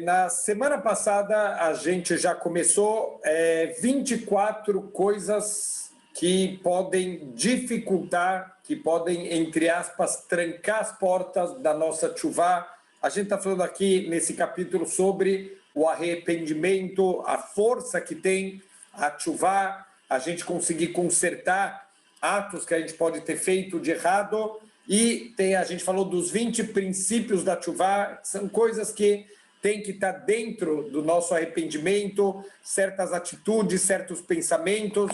Na semana passada a gente já começou 24 coisas que podem dificultar, que podem, entre aspas, trancar as portas da nossa tchuvá. A gente está falando aqui nesse capítulo sobre o arrependimento, a força que tem a tchuvá, a gente conseguir consertar atos que a gente pode ter feito de errado. E a gente falou dos 20 princípios da tchuvá, são coisas que tem que estar dentro do nosso arrependimento, certas atitudes, certos pensamentos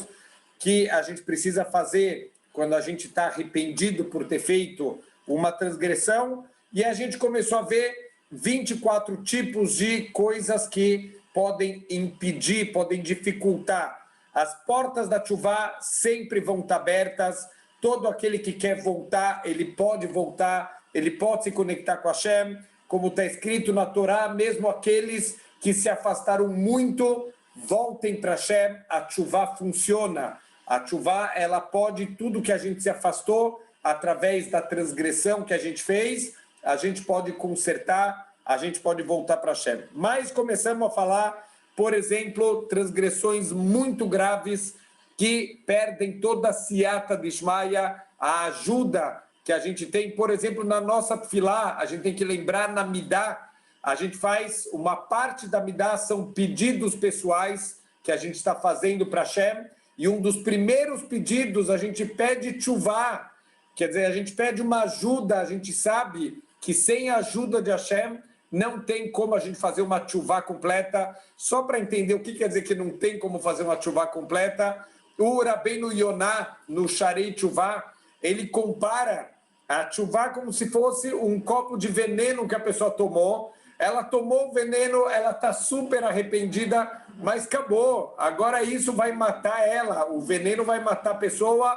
que a gente precisa fazer quando a gente está arrependido por ter feito uma transgressão. E a gente começou a ver 24 tipos de coisas que podem impedir, podem dificultar. As portas da tchuvá sempre vão estar abertas. Todo aquele que quer voltar, ele pode voltar, ele pode se conectar com Hashem. Como está escrito na Torá, mesmo aqueles que se afastaram muito, voltem para Hashem, a tchuvá funciona. A tchuvá, ela pode, tudo que a gente se afastou, através da transgressão que a gente fez, a gente pode consertar, a gente pode voltar para Hashem. Mas começamos a falar, por exemplo, transgressões muito graves que perdem toda a siata de Ishmaia, a ajuda que a gente tem, por exemplo, na nossa tefilá, a gente tem que lembrar na midá, a gente faz, uma parte da midá são pedidos pessoais que a gente está fazendo para Hashem, e um dos primeiros pedidos a gente pede tchuvá, quer dizer, a gente pede uma ajuda, a gente sabe que sem a ajuda de Hashem não tem como a gente fazer uma tchuvá completa. Só para entender o que quer dizer que não tem como fazer uma tchuvá completa, o Rabbeinu Yonah, no Sharei Tchuvá, ele compara a tchuvá como se fosse um copo de veneno que a pessoa tomou. Ela tomou o veneno, ela está super arrependida, mas acabou. Agora isso vai matar ela, o veneno vai matar a pessoa.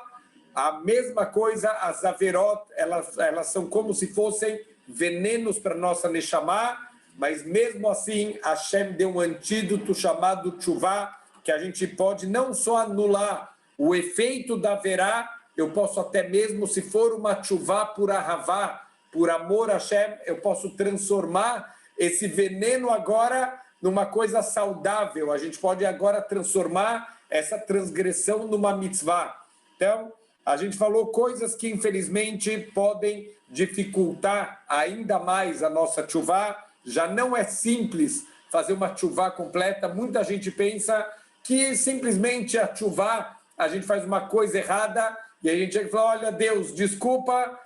A mesma coisa, as averot, elas são como se fossem venenos para nossa neshama, mas mesmo assim, Hashem deu um antídoto chamado tchuvá, que a gente pode não só anular o efeito da verá, eu posso até mesmo, se for uma tchuvá por ahavá, por amor a Hashem, eu posso transformar esse veneno agora numa coisa saudável. A gente pode agora transformar essa transgressão numa mitzvah. Então, a gente falou coisas que, infelizmente, podem dificultar ainda mais a nossa tchuvá. Já não é simples fazer uma tchuvá completa. Muita gente pensa que simplesmente a tchuvá, a gente faz uma coisa errada e a gente chega e fala, olha, Deus, desculpa,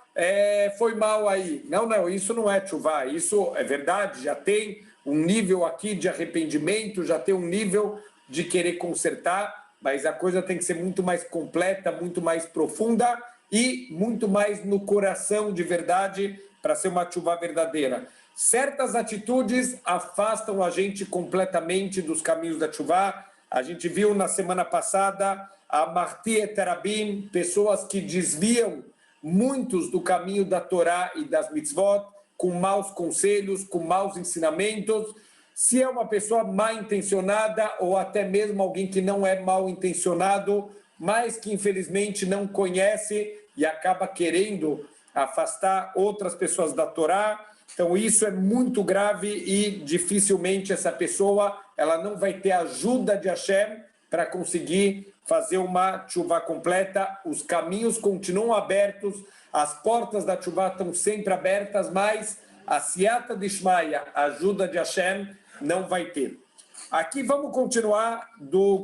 foi mal aí. Não, isso não é tchuvá, isso é verdade, já tem um nível aqui de arrependimento, já tem um nível de querer consertar, mas a coisa tem que ser muito mais completa, muito mais profunda e muito mais no coração de verdade para ser uma tchuvá verdadeira. Certas atitudes afastam a gente completamente dos caminhos da tchuvá. A gente viu na semana passada a Marti et Terabim, pessoas que desviam muitos do caminho da Torá e das mitzvot, com maus conselhos, com maus ensinamentos. Se é uma pessoa mal intencionada ou até mesmo alguém que não é mal intencionado, mas que infelizmente não conhece e acaba querendo afastar outras pessoas da Torá, então isso é muito grave e dificilmente essa pessoa ela não vai ter ajuda de Hashem para conseguir fazer uma tchuvá completa. Os caminhos continuam abertos, as portas da tchuvá estão sempre abertas, mas a siata de Ishmaia, a ajuda de Hashem, não vai ter. Aqui vamos continuar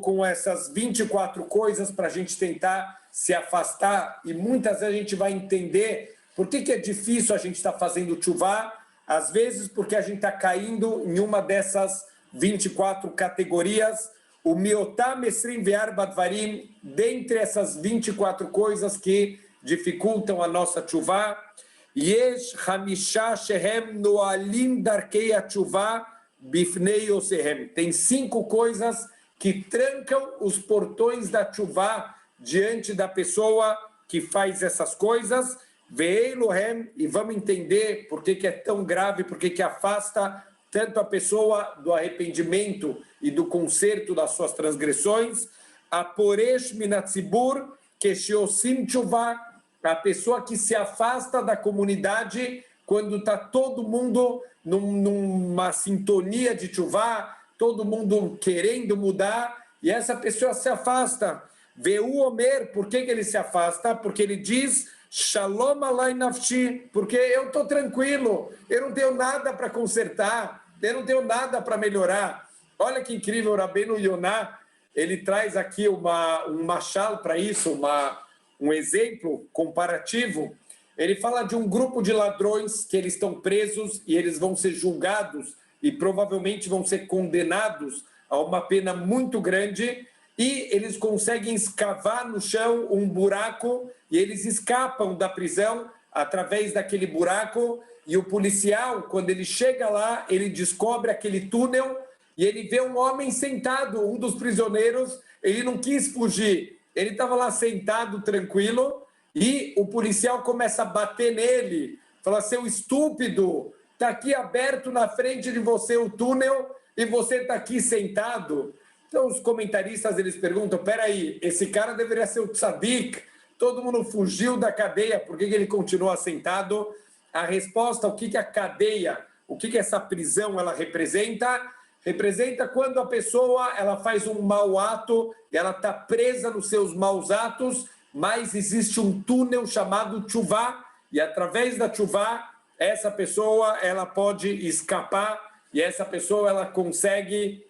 com essas 24 coisas para a gente tentar se afastar, e muitas vezes a gente vai entender por que é difícil a gente estar fazendo tchuvá, às vezes porque a gente está caindo em uma dessas 24 categorias. O miotam esrim ve'arba dvarim, dentre essas 24 coisas que dificultam a nossa tchuvá, yesh hamisha shehem noalim darkei tchuvá bifnei osehem. Tem 5 coisas que trancam os portões da tchuvá diante da pessoa que faz essas coisas. Ve'elohem, e vamos entender por que é tão grave, por que afasta tanto a pessoa do arrependimento e do conserto das suas transgressões. A poresh minatzibur, que sheosim tchuvá, a pessoa que se afasta da comunidade quando está todo mundo numa sintonia de tchuvá, todo mundo querendo mudar, e essa pessoa se afasta. Veu Omer, por que ele se afasta? Porque ele diz, Shalom alai nafshi, porque eu estou tranquilo, eu não tenho nada para consertar, eu não tenho nada para melhorar. Olha que incrível, o Rabbeinu Yonah, ele traz aqui um machal para isso, um exemplo comparativo. Ele fala de um grupo de ladrões que eles estão presos e eles vão ser julgados e provavelmente vão ser condenados a uma pena muito grande, e eles conseguem escavar no chão um buraco e eles escapam da prisão através daquele buraco, e o policial, quando ele chega lá, ele descobre aquele túnel e ele vê um homem sentado, um dos prisioneiros. Ele não quis fugir, ele estava lá sentado, tranquilo, e o policial começa a bater nele, fala, seu estúpido, está aqui aberto na frente de você o túnel e você está aqui sentado. Então os comentaristas, eles perguntam, peraí, esse cara deveria ser o tzadik, todo mundo fugiu da cadeia, por que ele continua sentado? A resposta, o que a cadeia, o que essa prisão ela representa? Representa quando a pessoa ela faz um mau ato, ela está presa nos seus maus atos, mas existe um túnel chamado tchuvá, e através da tchuvá, essa pessoa ela pode escapar, e essa pessoa ela consegue,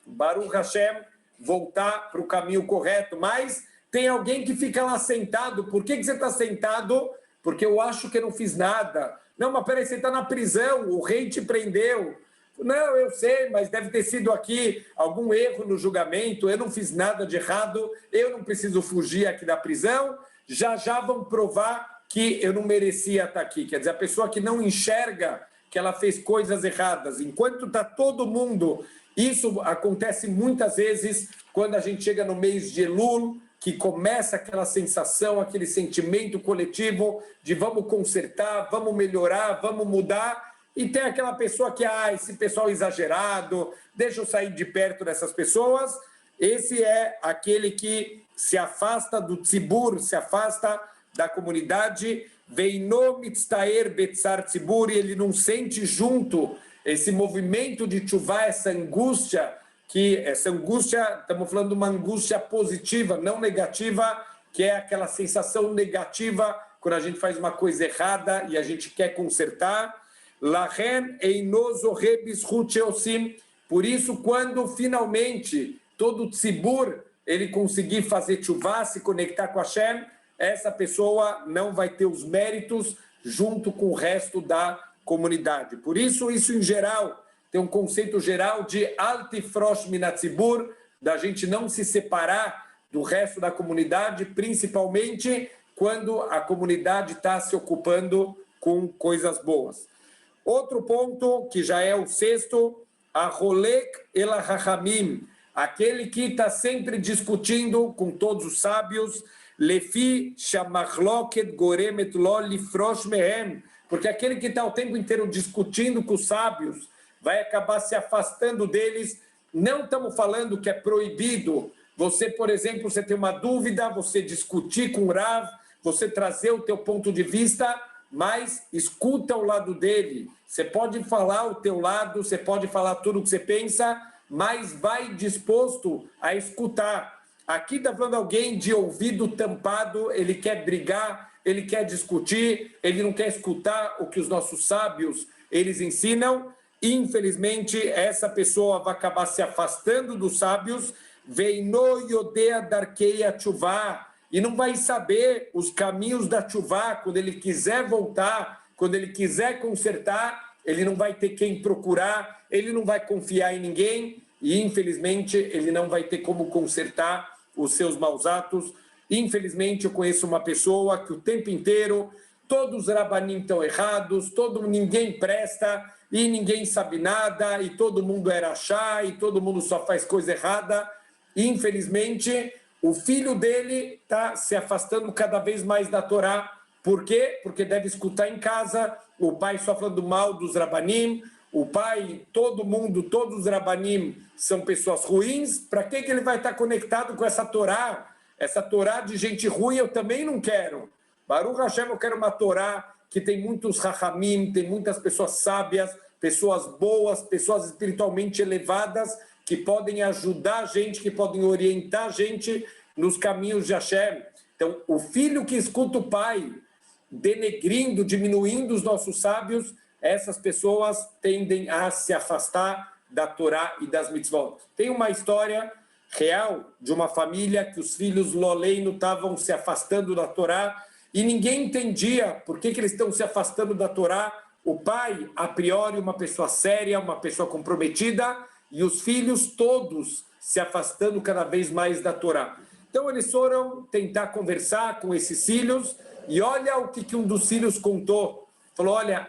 Baruch Hashem, voltar para o caminho correto. Mas tem alguém que fica lá sentado. Por que você está sentado? Porque eu acho que eu não fiz nada. Não, mas peraí, você está na prisão, o rei te prendeu. Não, eu sei, mas deve ter sido aqui algum erro no julgamento, eu não fiz nada de errado, eu não preciso fugir aqui da prisão, já vão provar que eu não merecia estar aqui. Quer dizer, a pessoa que não enxerga que ela fez coisas erradas, enquanto está todo mundo... Isso acontece muitas vezes quando a gente chega no mês de Elul, que começa aquela sensação, aquele sentimento coletivo de vamos consertar, vamos melhorar, vamos mudar, e tem aquela pessoa que, esse pessoal exagerado, deixa eu sair de perto dessas pessoas. Esse é aquele que se afasta do tzibur, se afasta da comunidade, veino mitztaer betzar tzibur, e ele não sente junto esse movimento de tchuvá, essa angústia, estamos falando de uma angústia positiva, não negativa, que é aquela sensação negativa quando a gente faz uma coisa errada e a gente quer consertar. Lachen einoso rebis rucheosim. Por isso, quando finalmente todo tzibur ele conseguir fazer tchuvá, se conectar com Hashem, essa pessoa não vai ter os méritos junto com o resto da comunidade. Por isso em geral, tem um conceito geral de altifrosh minatzibur, da gente não se separar do resto da comunidade, principalmente quando a comunidade está se ocupando com coisas boas. Outro ponto, que já é o sexto, aholek el hachamim, aquele que está sempre discutindo com todos os sábios, lefi shamachloket goremet lo lifrosh mehem, porque aquele que está o tempo inteiro discutindo com os sábios vai acabar se afastando deles. Não estamos falando que é proibido você, por exemplo, você tem uma dúvida, você discutir com o Rav, você trazer o teu ponto de vista, mas escuta o lado dele. Você pode falar o teu lado, você pode falar tudo o que você pensa, mas vai disposto a escutar. Aqui está falando alguém de ouvido tampado, ele quer brigar, ele quer discutir, ele não quer escutar o que os nossos sábios eles ensinam. Infelizmente, essa pessoa vai acabar se afastando dos sábios, veino yodea darkeia tchuvá, e não vai saber os caminhos da tchuvá. Quando ele quiser voltar, quando ele quiser consertar, ele não vai ter quem procurar, ele não vai confiar em ninguém, e infelizmente ele não vai ter como consertar os seus maus atos. Infelizmente, eu conheço uma pessoa que o tempo inteiro, todos os rabanim estão errados, ninguém presta, e ninguém sabe nada, e todo mundo era achá, e todo mundo só faz coisa errada. Infelizmente, o filho dele está se afastando cada vez mais da Torá. Por quê? Porque deve escutar em casa o pai só falando mal dos rabanim, o pai, todo mundo, todos os rabanim são pessoas ruins. Para que ele vai estar conectado com essa Torá? Essa Torá de gente ruim eu também não quero. Baruch Hashem, eu quero uma Torá que tem muitos rachamim, tem muitas pessoas sábias, pessoas boas, pessoas espiritualmente elevadas, que podem ajudar a gente, que podem orientar a gente nos caminhos de Hashem. Então, o filho que escuta o pai denegrindo, diminuindo os nossos sábios, essas pessoas tendem a se afastar da Torá e das mitzvot. Tem uma história real de uma família que os filhos Loleino estavam se afastando da Torá e ninguém entendia por que eles estão se afastando da Torá. O pai, a priori, uma pessoa séria, uma pessoa comprometida, e os filhos todos se afastando cada vez mais da Torá. Então eles foram tentar conversar com esses filhos e olha o que um dos filhos contou. Falou, olha,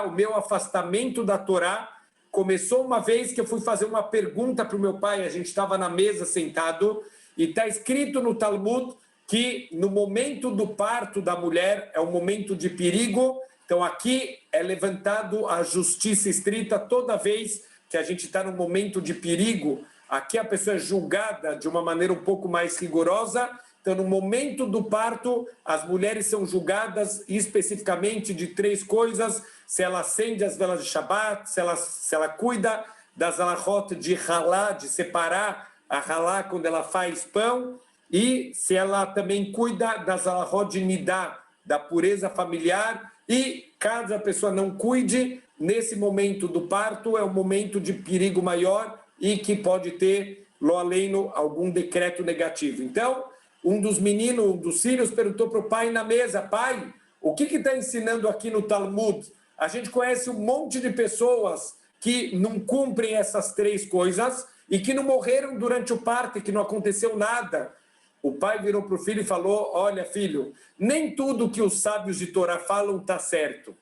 o meu afastamento da Torá começou uma vez que eu fui fazer uma pergunta para o meu pai, a gente estava na mesa sentado, e está escrito no Talmud que no momento do parto da mulher é um momento de perigo, então aqui é levantado a justiça estrita toda vez que a gente está num momento de perigo, aqui a pessoa é julgada de uma maneira um pouco mais rigorosa. Então, no momento do parto, as mulheres são julgadas especificamente de 3 coisas: se ela acende as velas de Shabbat, se ela cuida das alahot de halá, de separar a halá quando ela faz pão, e se ela também cuida das alahot de nidá, da pureza familiar, e caso a pessoa não cuide, nesse momento do parto é um momento de perigo maior e que pode ter, lo aleino, algum decreto negativo. Então, um dos meninos, um dos filhos, perguntou para o pai na mesa: pai, o que está ensinando aqui no Talmud? A gente conhece um monte de pessoas que não cumprem essas 3 coisas e que não morreram durante o parto, e que não aconteceu nada. O pai virou para o filho e falou: olha, filho, nem tudo que os sábios de Torá falam está certo.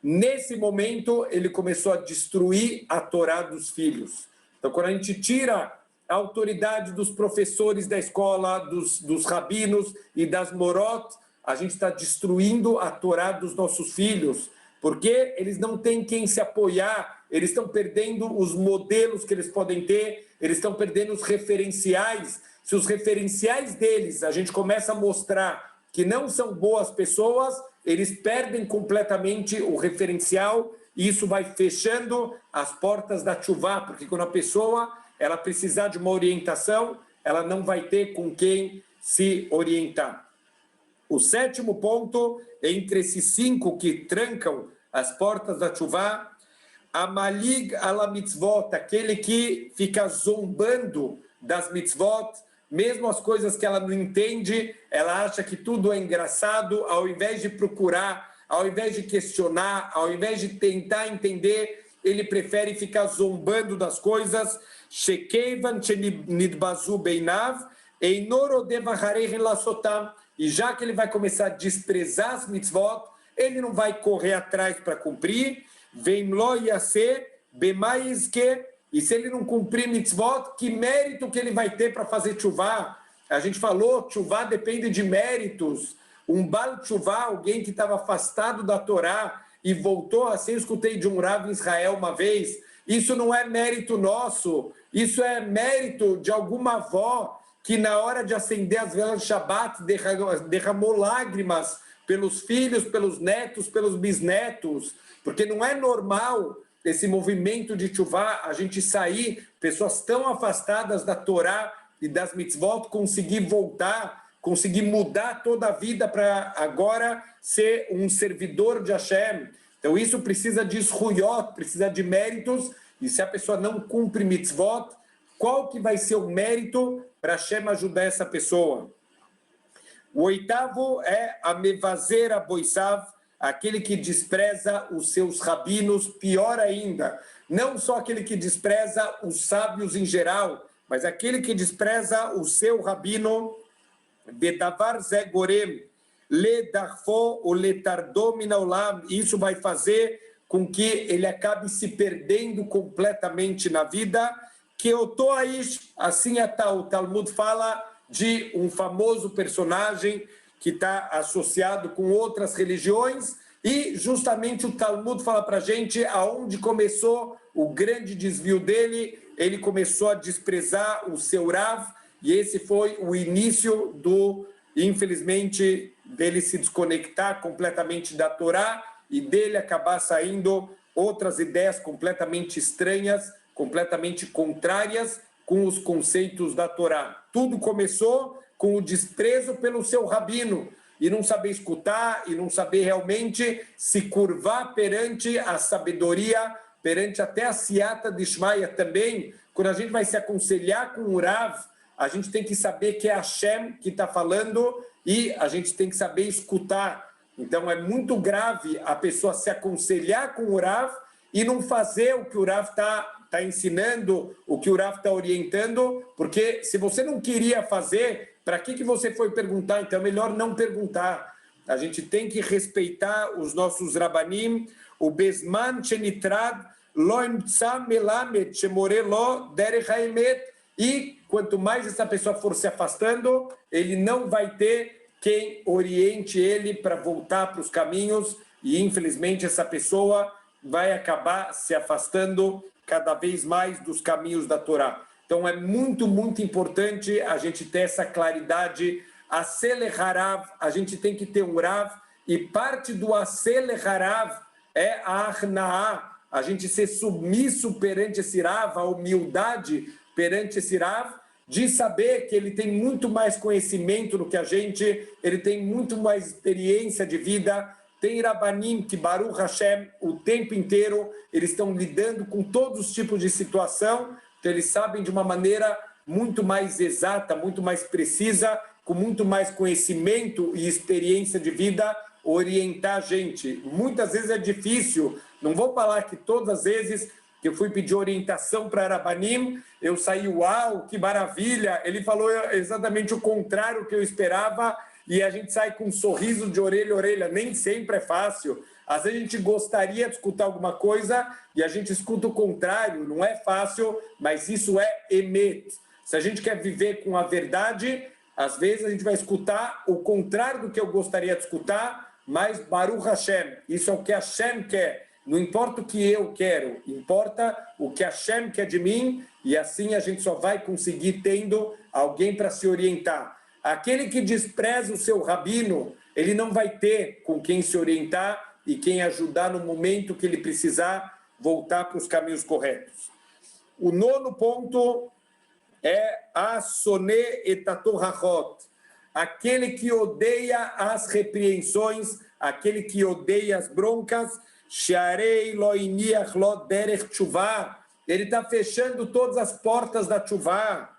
Nesse momento, ele começou a destruir a Torá dos filhos. Então, quando a gente tira a autoridade dos professores da escola, dos rabinos e das morot, a gente está destruindo a Torá dos nossos filhos, porque eles não têm quem se apoiar, eles estão perdendo os modelos que eles podem ter, eles estão perdendo os referenciais. Se os referenciais deles a gente começa a mostrar que não são boas pessoas, eles perdem completamente o referencial, e isso vai fechando as portas da tchuvá, porque quando a pessoa ela precisar de uma orientação, ela não vai ter com quem se orientar. O 7º ponto, entre esses 5 que trancam as portas da tchuvá, a malig ala mitzvot, aquele que fica zombando das mitzvot, mesmo as coisas que ela não entende, ela acha que tudo é engraçado, ao invés de procurar, ao invés de questionar, ao invés de tentar entender, ele prefere ficar zombando das coisas. E já que ele vai começar a desprezar as mitzvot, ele não vai correr atrás para cumprir. E se ele não cumprir mitzvot, que mérito que ele vai ter para fazer tchuvá? A gente falou, tchuvá depende de méritos. Um bal tchuvá, alguém que estava afastado da Torá e voltou, assim eu escutei de um Rav em Israel uma vez, isso não é mérito nosso, isso é mérito de alguma avó que na hora de acender as velas de Shabbat derramou lágrimas pelos filhos, pelos netos, pelos bisnetos, porque não é normal esse movimento de tchuvá, a gente sair, pessoas tão afastadas da Torá e das mitzvot, conseguir voltar, conseguir mudar toda a vida para agora ser um servidor de Hashem. Então isso precisa de zruyot, precisa de méritos, e se a pessoa não cumpre mitzvot, qual que vai ser o mérito para Hashem ajudar essa pessoa? O 8º é a mevazer aboisav, aquele que despreza os seus rabinos, pior ainda, não só aquele que despreza os sábios em geral, mas aquele que despreza o seu rabino, bedavar ze gorem, le darfo ou le tardom min haolam, isso vai fazer com que ele acabe se perdendo completamente na vida, que o Toaish, assim o Talmud fala de um famoso personagem que está associado com outras religiões, e justamente o Talmud fala para a gente aonde começou o grande desvio dele. Ele começou a desprezar o seu Rav, e esse foi o início infelizmente, dele se desconectar completamente da Torá e dele acabar saindo outras ideias completamente estranhas, completamente contrárias com os conceitos da Torá. Tudo começou com o desprezo pelo seu rabino, e não saber escutar, e não saber realmente se curvar perante a sabedoria, perante até a Siata de Ishmael também. Quando a gente vai se aconselhar com o Rav, a gente tem que saber que é Hashem que está falando e a gente tem que saber escutar. Então é muito grave a pessoa se aconselhar com o Rav e não fazer o que o Rav está ensinando, o que o Rav está orientando, porque se você não queria fazer, para que você foi perguntar? Então é melhor não perguntar. A gente tem que respeitar os nossos Rabanim, o Besman Shenitrad Lo Imtsa Melamed Shemore Lo Derech Haemet. E quanto mais essa pessoa for se afastando, ele não vai ter quem oriente ele para voltar para os caminhos, e infelizmente essa pessoa vai acabar se afastando cada vez mais dos caminhos da Torá. Então é muito, muito importante a gente ter essa claridade. Asele Harav, a gente tem que ter um Rav, e parte do Asele Harav é a Arnaá, a gente ser submisso perante esse Rav, a humildade perante esse Rav, de saber que ele tem muito mais conhecimento do que a gente, ele tem muito mais experiência de vida. Tem Rabanim que, Baruch Hashem, o tempo inteiro, eles estão lidando com todos os tipos de situação, então eles sabem de uma maneira muito mais exata, muito mais precisa, com muito mais conhecimento e experiência de vida, orientar a gente. Muitas vezes é difícil, não vou falar que todas as vezes que eu fui pedir orientação para Rabanim, eu saí, uau, que maravilha, ele falou exatamente o contrário que eu esperava, e a gente sai com um sorriso de orelha a orelha. Nem sempre é fácil. Às vezes a gente gostaria de escutar alguma coisa e a gente escuta o contrário. Não é fácil, mas isso é emet. Se a gente quer viver com a verdade, às vezes a gente vai escutar o contrário do que eu gostaria de escutar, mas Baruch Hashem, isso é o que Hashem quer. Não importa o que eu quero, importa o que Hashem quer de mim, e assim a gente só vai conseguir tendo alguém para se orientar. Aquele que despreza o seu rabino, ele não vai ter com quem se orientar e quem ajudar no momento que ele precisar voltar para os caminhos corretos. O nono ponto é a soné etatorachot, aquele que odeia as repreensões, aquele que odeia as broncas. Sharei lo iniach lo derech tshuvah, ele está fechando todas as portas da tshuvah.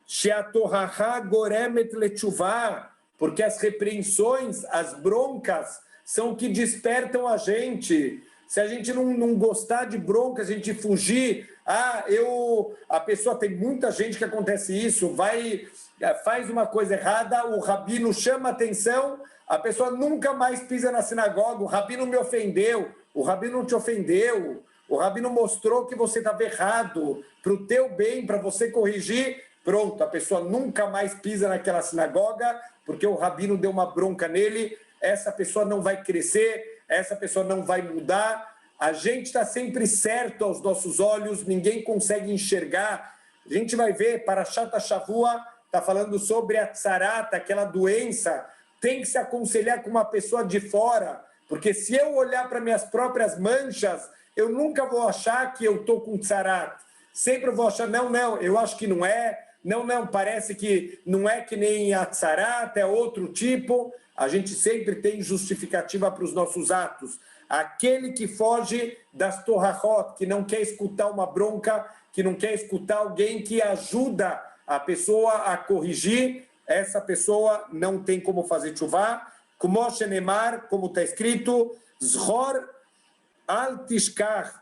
Sheatorachá goremet le tshuvah, porque as repreensões, as broncas, são o que despertam a gente. Se a gente não gostar de bronca, se a gente fugir, a pessoa, tem muita gente que acontece isso, faz uma coisa errada, o rabino chama atenção, a pessoa nunca mais pisa na sinagoga, o rabino me ofendeu, o rabino não te ofendeu, o rabino mostrou que você estava errado, para o teu bem, para você corrigir, pronto, a pessoa nunca mais pisa naquela sinagoga, porque o rabino deu uma bronca nele, essa pessoa não vai crescer, essa pessoa não vai mudar. A gente está sempre certo aos nossos olhos, ninguém consegue enxergar. A gente vai ver, Parashat Shavua está falando sobre a tzarata, aquela doença. Tem que se aconselhar com uma pessoa de fora, porque se eu olhar para minhas próprias manchas, eu nunca vou achar que eu estou com tzarat. Sempre vou achar, não, eu acho que não é, não, parece que não é que nem a tzarata, é outro tipo. A gente sempre tem justificativa para os nossos atos. Aquele que foge das torrachot, que não quer escutar uma bronca, que não quer escutar alguém que ajuda a pessoa a corrigir, essa pessoa não tem como fazer tchuvá. Como Shenemar, como está escrito, Zhor al tishkach,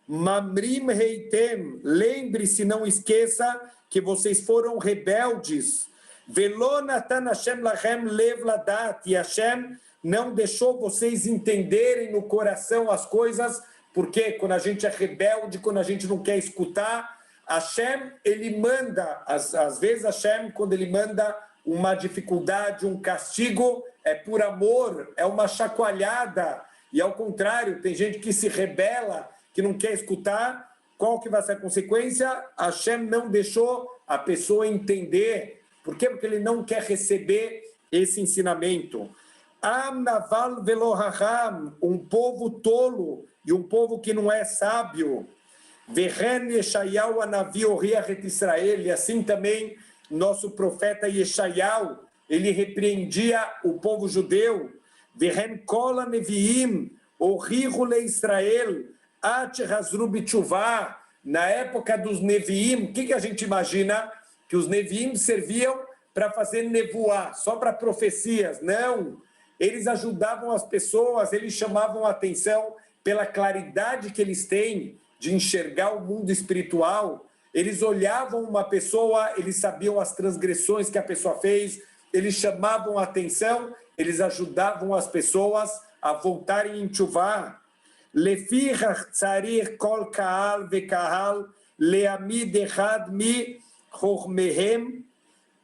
mamrim heitem, lembre-se, não esqueça que vocês foram rebeldes. Velo natan Hashem lachem lev ladat, e Hashem não deixou vocês entenderem no coração as coisas, porque quando a gente é rebelde, quando a gente não quer escutar, Hashem, ele manda, às vezes Hashem, quando ele manda uma dificuldade, um castigo, é por amor, é uma chacoalhada, e ao contrário, tem gente que se rebela, que não quer escutar, qual que vai ser a consequência? Hashem não deixou a pessoa entender. Por quê? Porque ele não quer receber esse ensinamento. Am naval velo hacham, um povo tolo e um povo que não é sábio. Vehen Yeshayahu Anavi Oriachet Israel, e assim também nosso profeta Yeshayahu, ele repreendia o povo judeu. Vehen Kol Neviim Orihu Le Israel At Hazru B'Tshuvah. Na época dos Neviim, o que a gente imagina? Que os Neviim serviam para fazer nevoar, só para profecias. Não, eles ajudavam as pessoas, eles chamavam a atenção pela claridade que eles têm de enxergar o mundo espiritual. Eles olhavam uma pessoa, eles sabiam as transgressões que a pessoa fez, eles chamavam a atenção, eles ajudavam as pessoas a voltarem em tchuvá. Lefichach tzarich kol kahal vekahal leamid echad mi chochmehem.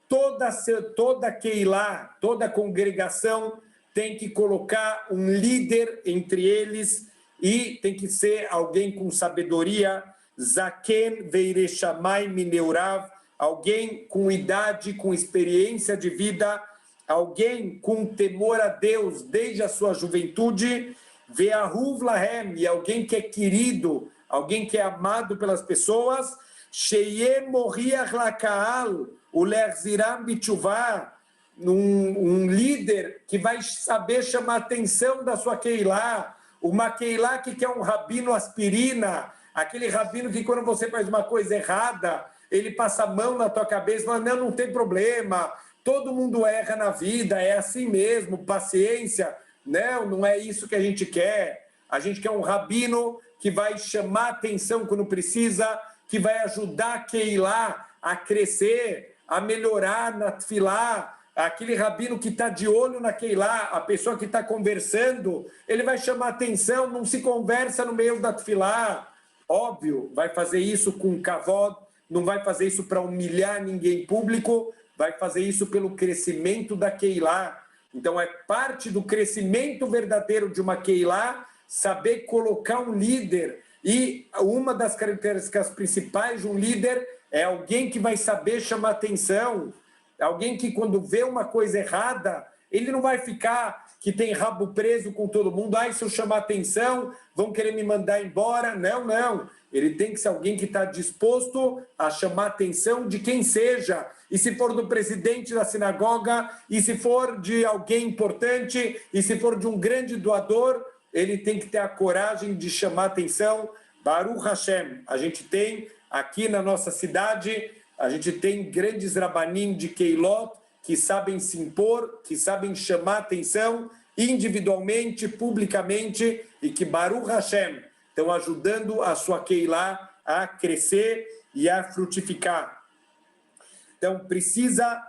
Toda Keilah, toda congregação tem que colocar um líder entre eles e tem que ser alguém com sabedoria, Zaken veire shamai mineurav, alguém com idade, com experiência de vida, alguém com temor a Deus desde a sua juventude, ve'ahuv lahem, e alguém que é querido, alguém que é amado pelas pessoas, sheyem moriach lakaal, ulerziram bitchuvah, um líder que vai saber chamar a atenção da sua Keilah, uma Keilah que quer um rabino aspirina, aquele rabino que quando você faz uma coisa errada, ele passa a mão na tua cabeça e fala, não tem problema, todo mundo erra na vida, é assim mesmo, paciência. Não é isso que a gente quer. A gente quer um rabino que vai chamar atenção quando precisa, que vai ajudar a Keilah a crescer, a melhorar na tefilá. Aquele rabino que está de olho na Keilah, a pessoa que está conversando, ele vai chamar atenção, não se conversa no meio da tefilá. Óbvio, vai fazer isso com kavod, não vai fazer isso para humilhar ninguém público, vai fazer isso pelo crescimento da Keilah. Então, é parte do crescimento verdadeiro de uma Keilah saber colocar um líder. E uma das características principais de um líder é alguém que vai saber chamar atenção. Alguém que, quando vê uma coisa errada, ele não vai ficar que tem rabo preso com todo mundo. Se eu chamar atenção, vão querer me mandar embora. Não. Ele tem que ser alguém que está disposto a chamar atenção de quem seja. E se for do presidente da sinagoga, e se for de alguém importante, e se for de um grande doador, ele tem que ter a coragem de chamar atenção. Baruch Hashem, a gente tem aqui na nossa cidade, a gente tem grandes rabanim de Keilot que sabem se impor, que sabem chamar atenção individualmente, publicamente, e que Baruch Hashem estão ajudando a sua Keilah a crescer e a frutificar. Então, precisa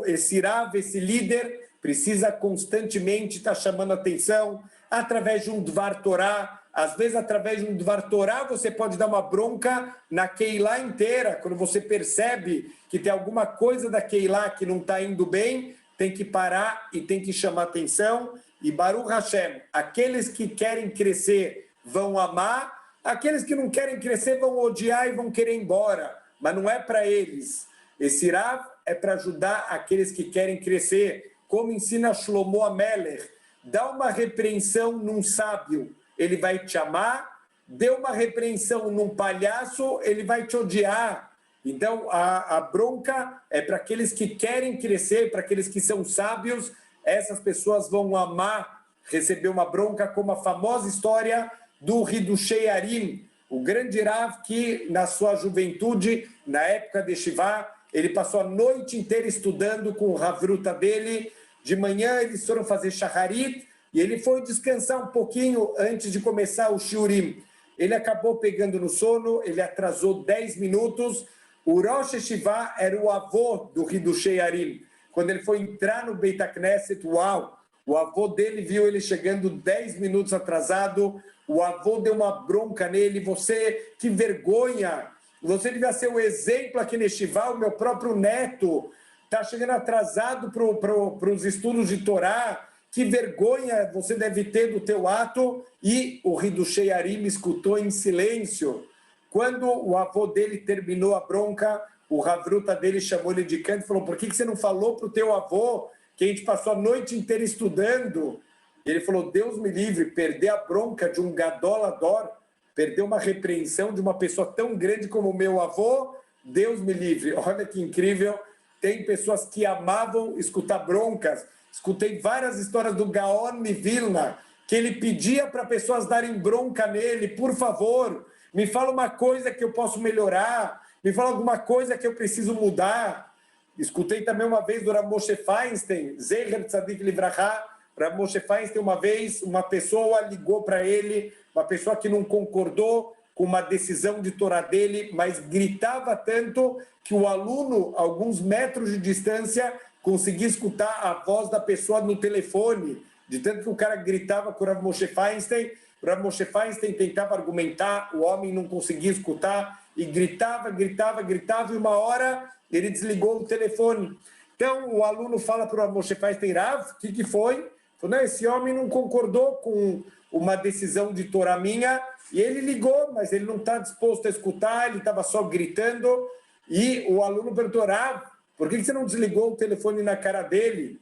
esse Rav, esse líder, precisa constantemente estar chamando atenção através de um Dvar Torah. Às vezes, através de um Dvar Torah, você pode dar uma bronca na Keilah inteira. Quando você percebe que tem alguma coisa da Keilah que não está indo bem, tem que parar e tem que chamar atenção. E Baruch Hashem, aqueles que querem crescer vão amar, aqueles que não querem crescer vão odiar e vão querer ir embora. Mas não é para eles. Esse Rav é para ajudar aqueles que querem crescer. Como ensina Shlomo Amelech, dá uma repreensão num sábio, ele vai te amar, dê uma repreensão num palhaço, ele vai te odiar. Então, a bronca é para aqueles que querem crescer, para aqueles que são sábios, essas pessoas vão amar receber uma bronca, como a famosa história do Hidushei Arim, o grande Rav que, na sua juventude, na época de Shivá, ele passou a noite inteira estudando com o Havruta dele. De manhã eles foram fazer Shacharit e ele foi descansar um pouquinho antes de começar o Shiurim. Ele acabou pegando no sono, ele atrasou 10 minutos. O Rosh Hashivá era o avô do Hidushei Arim. Quando ele foi entrar no Beit HaKnesset, uau! O avô dele viu ele chegando 10 minutos atrasado. O avô deu uma bronca nele. Você, que vergonha! Você devia ser o exemplo aqui neste Shiva. O meu próprio neto está chegando atrasado para os estudos de Torá. Que vergonha você deve ter do teu ato. E o Hidushei Arim escutou em silêncio. Quando o avô dele terminou a bronca, o Havruta dele chamou ele de canto e falou: por que você não falou para o teu avô que a gente passou a noite inteira estudando? E ele falou, Deus me livre, perder a bronca de um gadolador, perder uma repreensão de uma pessoa tão grande como o meu avô, Deus me livre. Olha que incrível, tem pessoas que amavam escutar broncas. Escutei várias histórias do Gaon Vilna, que ele pedia para pessoas darem bronca nele, por favor, me fala uma coisa que eu posso melhorar, me fala alguma coisa que eu preciso mudar. Escutei também uma vez do Rav Moshe Feinstein, Zecher Tzadik Livrachá. Rav Moshe Feinstein, uma vez, uma pessoa ligou para ele, uma pessoa que não concordou com uma decisão de Torá dele, mas gritava tanto que o aluno, a alguns metros de distância, conseguia escutar a voz da pessoa no telefone, de tanto que o cara gritava com o Rav Moshe Feinstein. O Rav Moshe Feinstein tentava argumentar, o homem não conseguia escutar, e gritava, e uma hora ele desligou o telefone. Então, o aluno fala para o Rav Moshe Feinstein, Rav, o que foi? Falou, não, esse homem não concordou com uma decisão de Torá minha, e ele ligou, mas ele não está disposto a escutar, ele estava só gritando, e o aluno perguntou, Rav, por que você não desligou o telefone na cara dele?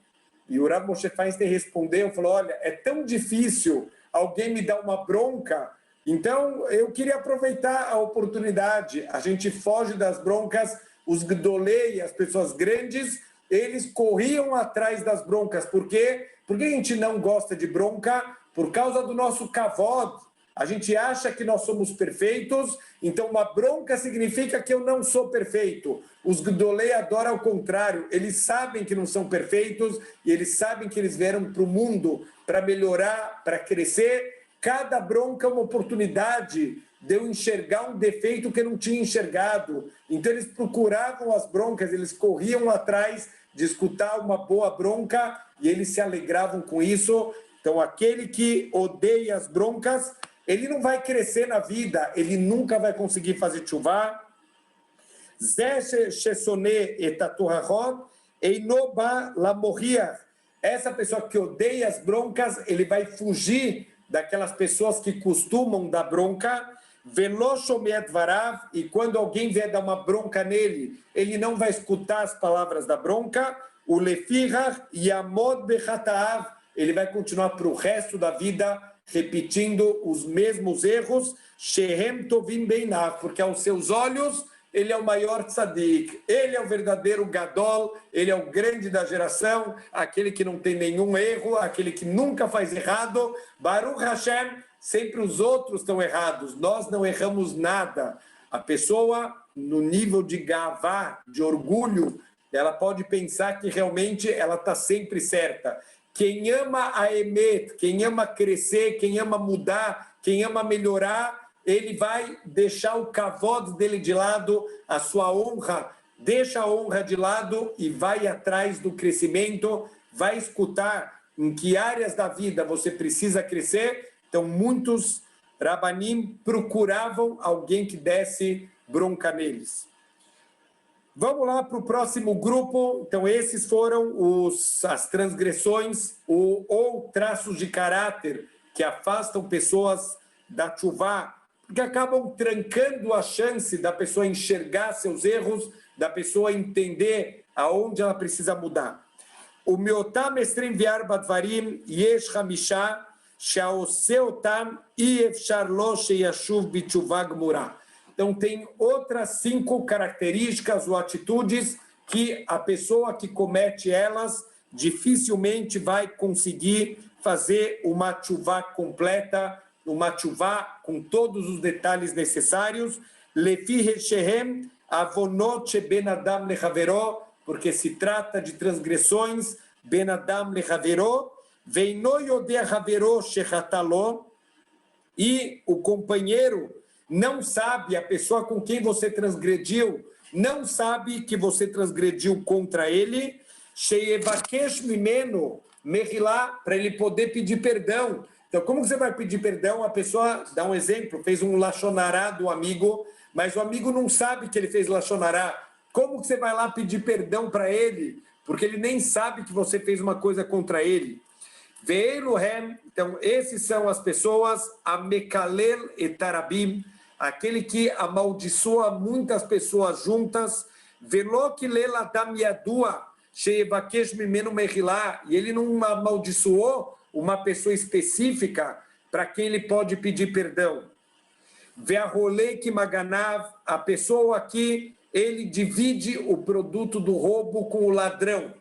E o Rav Moshe Feinstein respondeu, falou, olha, é tão difícil alguém me dar uma bronca, então eu queria aproveitar a oportunidade, a gente foge das broncas, os gdolei, as pessoas grandes, eles corriam atrás das broncas, por quê? Porque a gente não gosta de bronca? Por causa do nosso kavod. A gente acha que nós somos perfeitos, então uma bronca significa que eu não sou perfeito. Os gdolei adoram ao contrário, eles sabem que não são perfeitos e eles sabem que eles vieram para o mundo para melhorar, para crescer. Cada bronca é uma oportunidade de eu enxergar um defeito que eu não tinha enxergado. Então eles procuravam as broncas, eles corriam atrás de escutar uma boa bronca e eles se alegravam com isso. Então aquele que odeia as broncas, ele não vai crescer na vida, ele nunca vai conseguir fazer tchuvá. Essa pessoa que odeia as broncas, ele vai fugir daquelas pessoas que costumam dar bronca. E quando alguém vier dar uma bronca nele, ele não vai escutar as palavras da bronca. O lefirach yamod bechataav, ele vai continuar para o resto da vida repetindo os mesmos erros, shehem tovim beinav, porque aos seus olhos ele é o maior tzadik, ele é o verdadeiro gadol, ele é o grande da geração, aquele que não tem nenhum erro, aquele que nunca faz errado. Baruch Hashem, sempre os outros estão errados, nós não erramos nada. A pessoa, no nível de gavá, de orgulho, ela pode pensar que realmente ela está sempre certa. Quem ama a emet, quem ama crescer, quem ama mudar, quem ama melhorar, ele vai deixar o kavod dele de lado, a sua honra, deixa a honra de lado e vai atrás do crescimento, vai escutar em que áreas da vida você precisa crescer. Então, muitos rabanim procuravam alguém que desse bronca neles. Vamos lá para o próximo grupo. Então, esses foram as transgressões ou traços de caráter que afastam pessoas da tchuvá, porque acabam trancando a chance da pessoa enxergar seus erros, da pessoa entender aonde ela precisa mudar. O meotam estrem viar badvarim yesh hamisha sheaose otam iefshar lo sheyashuv bitchuvá gmurá. Então, tem outras 5 características ou atitudes que a pessoa que comete elas dificilmente vai conseguir fazer uma tchuvá completa, uma tchuvá com todos os detalhes necessários. Lefi shehem avonot sheben adam lechaveró, porque se trata de transgressões, ben adam lechaveró, veino yodeh haveró shechataló, e o companheiro não sabe, a pessoa com quem você transgrediu, não sabe que você transgrediu contra ele, sheyevakesh mimeno mehilá, para ele poder pedir perdão. Então, como você vai pedir perdão? A pessoa, dá um exemplo, fez um lachonará do amigo, mas o amigo não sabe que ele fez lachonará. Como que você vai lá pedir perdão para ele? Porque ele nem sabe que você fez uma coisa contra ele. Veiluhem, então, esses são as pessoas, amekalel etarabim, aquele que amaldiçoa muitas pessoas juntas, e ele não amaldiçoou uma pessoa específica para quem ele pode pedir perdão. Ve'aholek maganav, a pessoa aqui, ele divide o produto do roubo com o ladrão.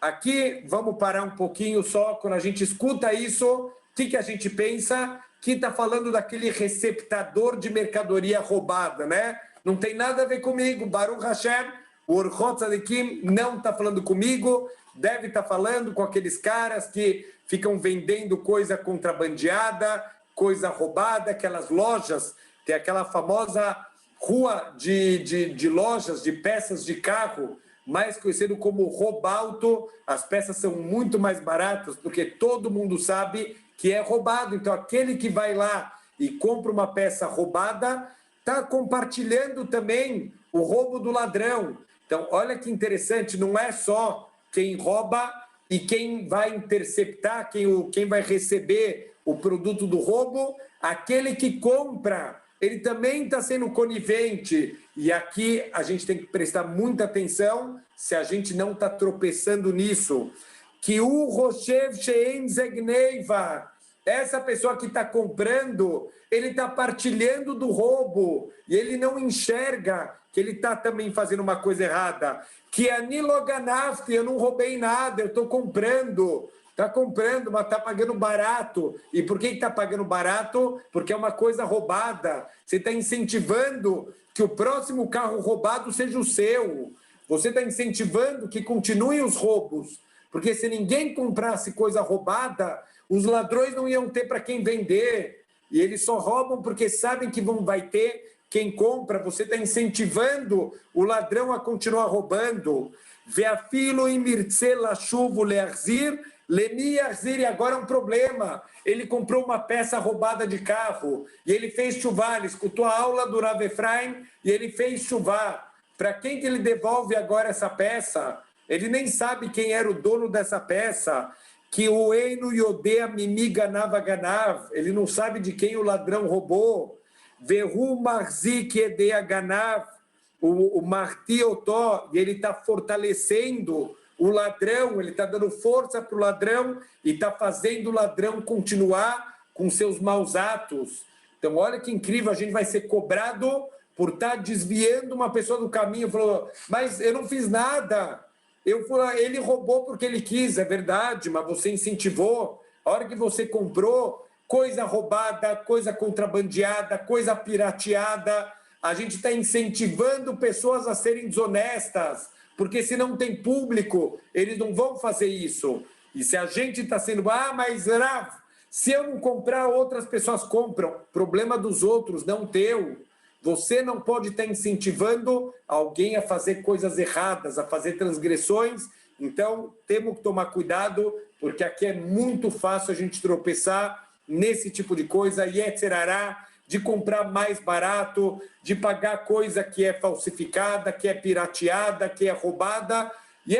Aqui, vamos parar um pouquinho só, quando a gente escuta isso, o que a gente pensa? Que está falando daquele receptador de mercadoria roubada, né? Não tem nada a ver comigo, Baruch Hashem, o Orchot Tzadikim não está falando comigo, deve estar falando com aqueles caras que ficam vendendo coisa contrabandeada, coisa roubada, aquelas lojas, tem aquela famosa rua de lojas, de peças de carro, mais conhecido como Robalto. As peças são muito mais baratas, porque todo mundo sabe que é roubado. Então, aquele que vai lá e compra uma peça roubada, está compartilhando também o roubo do ladrão. Então, olha que interessante, não é só quem rouba e quem vai interceptar, quem vai receber o produto do roubo, aquele que compra, ele também está sendo conivente. E aqui a gente tem que prestar muita atenção se a gente não está tropeçando nisso. Que o Roshev Shein Zegneiva, essa pessoa que está comprando, ele está partilhando do roubo e ele não enxerga que ele está também fazendo uma coisa errada. Que Aniloganafti, eu não roubei nada, eu estou comprando. Está comprando, mas está pagando barato. E por que está pagando barato? Porque é uma coisa roubada. Você está incentivando que o próximo carro roubado seja o seu. Você está incentivando que continuem os roubos. Porque se ninguém comprasse coisa roubada, os ladrões não iam ter para quem vender. E eles só roubam porque sabem que vai ter quem compra. Você está incentivando o ladrão a continuar roubando. Veafilo imirtze lashuvu learzir, lemi arzir. E agora é um problema. Ele comprou uma peça roubada de carro e ele fez chuvá. Ele escutou a aula do Rav Efraim e ele fez chuvá. Para quem que ele devolve agora essa peça? Ele nem sabe quem era o dono dessa peça. Que o Eino Yodea Mimi Ganav Ganav, ele não sabe de quem o ladrão roubou. Vehu Marzik Edea Ganav, o Marti Otó, e ele está fortalecendo o ladrão, ele está dando força para o ladrão e está fazendo o ladrão continuar com seus maus atos. Então, olha que incrível, a gente vai ser cobrado por estar desviando uma pessoa do caminho. Falou, mas eu não fiz nada. Ele roubou porque ele quis, é verdade, mas você incentivou. A hora que você comprou coisa roubada, coisa contrabandeada, coisa pirateada, a gente está incentivando pessoas a serem desonestas, porque se não tem público, eles não vão fazer isso. E se a gente está sendo, mas Rav, se eu não comprar, outras pessoas compram. Problema dos outros, não teu. Você não pode estar incentivando alguém a fazer coisas erradas, a fazer transgressões. Então, temos que tomar cuidado, porque aqui é muito fácil a gente tropeçar nesse tipo de coisa. E de comprar mais barato, de pagar coisa que é falsificada, que é pirateada, que é roubada. E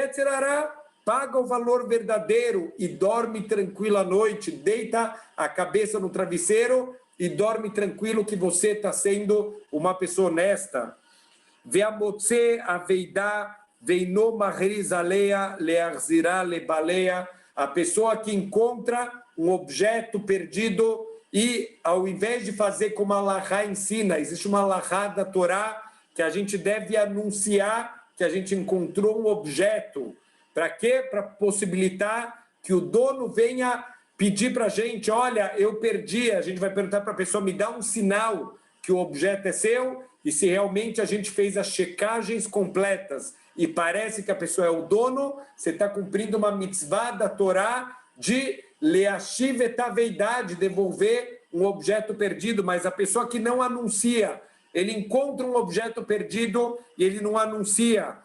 paga o valor verdadeiro e dorme tranquilo à noite. Deita a cabeça no travesseiro e dorme tranquilo que você está sendo uma pessoa honesta. Ve'amotze aveidá veino mahriz aleia learzirá lebaleia. A pessoa que encontra um objeto perdido e, ao invés de fazer como a Alahá ensina, existe uma Alahá da Torá que a gente deve anunciar que a gente encontrou um objeto. Para quê? Para possibilitar que o dono venha pedir para a gente, olha, eu perdi. A gente vai perguntar para a pessoa, me dá um sinal que o objeto é seu, e se realmente a gente fez as checagens completas e parece que a pessoa é o dono, você está cumprindo uma mitzvah da Torá de leashiv etaveidade, devolver um objeto perdido. Mas a pessoa que não anuncia, ele encontra um objeto perdido e ele não anuncia.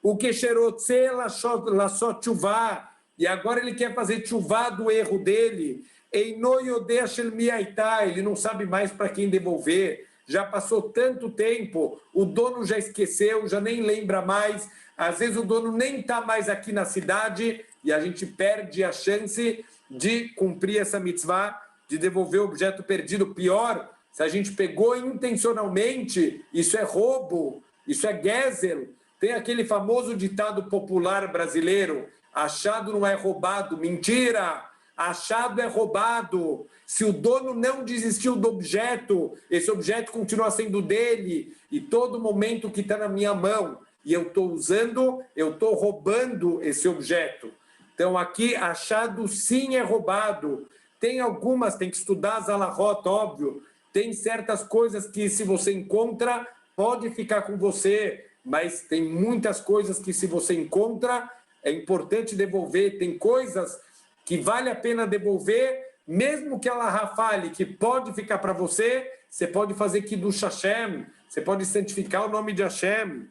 O kesherotze lasot tshuvah, e agora ele quer fazer tshuvah do erro dele. Eino yodea shel mi haitá, ele não sabe mais para quem devolver. Já passou tanto tempo, o dono já esqueceu, já nem lembra mais. Às vezes o dono nem está mais aqui na cidade e a gente perde a chance de cumprir essa mitzvah, de devolver o objeto perdido. Pior, se a gente pegou intencionalmente, isso é roubo, isso é gezel. Tem aquele famoso ditado popular brasileiro, achado não é roubado. Mentira! achado é roubado. Se o dono não desistiu do objeto, esse objeto continua sendo dele, e todo momento que está na minha mão e eu estou usando, eu estou roubando esse objeto. Então, aqui, achado sim é roubado. Tem algumas, tem que estudar as alahot, óbvio. Tem certas coisas que, se você encontra, pode ficar com você, mas tem muitas coisas que, se você encontra, é importante devolver. Tem coisas que vale a pena devolver, mesmo que ela fale que pode ficar para você, você pode fazer Kiddush Hashem, você pode santificar o nome de Hashem.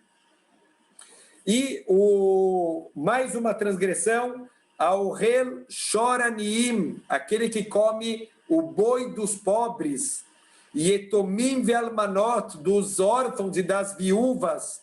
E mais uma transgressão, ao Hel Shoraniim, aquele que come o boi dos pobres, e Etomim Velmanot, dos órfãos e das viúvas,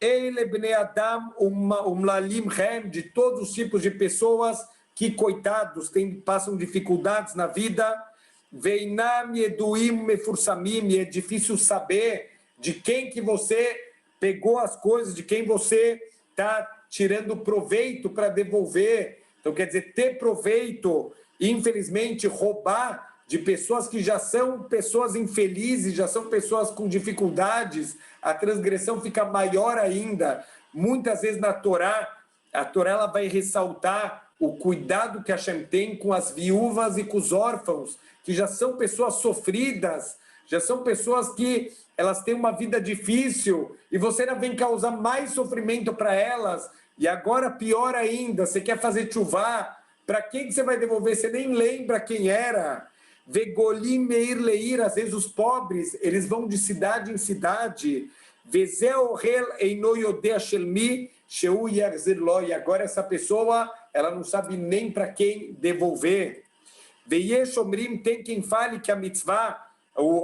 Eile Bnei Adam Umlalim Hem, de todos os tipos de pessoas que, coitados, passam dificuldades na vida. Veinam Eduim Mefursamim, é difícil saber de quem que você pegou as coisas, de quem você está tirando proveito para devolver. Então, quer dizer, ter proveito, infelizmente, roubar de pessoas que já são pessoas infelizes, já são pessoas com dificuldades, a transgressão fica maior ainda. Muitas vezes na Torá, a Torá ela vai ressaltar o cuidado que Hashem tem com as viúvas e com os órfãos, que já são pessoas sofridas, já são pessoas que elas têm uma vida difícil, e você ainda vem causar mais sofrimento para elas, e agora pior ainda, você quer fazer chuvá, para quem que você vai devolver? Você nem lembra quem era. Vegolim meir leir, às vezes os pobres, eles vão de cidade em cidade. Vezeu rel einoyodea shelmi, sheu yarzir lo, e agora essa pessoa, ela não sabe nem para quem devolver. Veyesh omrim, tem quem fale que a mitzvah,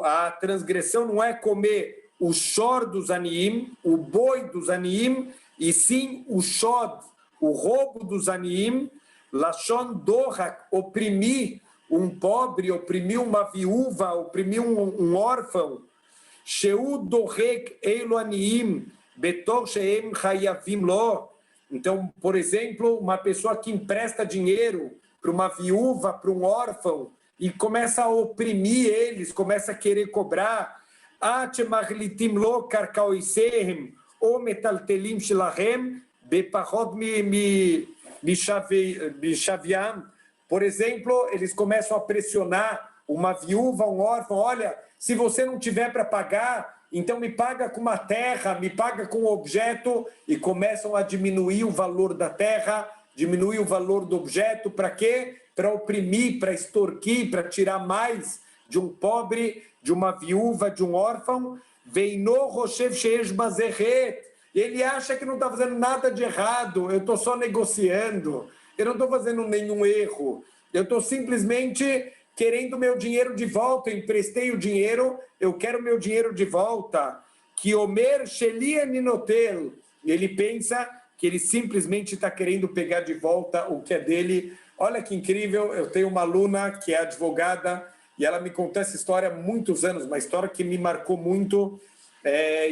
a transgressão não é comer o shor dos aniim, o boi dos aniim, e sim o shod, o roubo dos aniim, lashon dohak, oprimir um pobre, oprimir uma viúva, oprimir um órfão. Sheu dohek eilu aniim, betor sheem hayavim lo. Então, por exemplo, uma pessoa que empresta dinheiro para uma viúva, para um órfão, e começa a oprimir eles, começa a querer cobrar. At maghlitim lo karkaoisehem, o metaltelim shilahem, bepachot mishaviam. Por exemplo, eles começam a pressionar uma viúva, um órfão. Olha, se você não tiver para pagar, então me paga com uma terra, me paga com um objeto, e começam a diminuir o valor da terra, diminuir o valor do objeto. Para quê? Para oprimir, para extorquir, para tirar mais de um pobre, de uma viúva, de um órfão. Veino Roshev Sheish Bazeret. Ele acha que não está fazendo nada de errado, eu estou só negociando, eu não estou fazendo nenhum erro, eu estou simplesmente querendo meu dinheiro de volta, eu emprestei o dinheiro, eu quero meu dinheiro de volta. Que Omer Shelia Ninotel, ele pensa que ele simplesmente está querendo pegar de volta o que é dele. Olha que incrível, eu tenho uma aluna que é advogada, e ela me contou essa história há muitos anos, uma história que me marcou muito.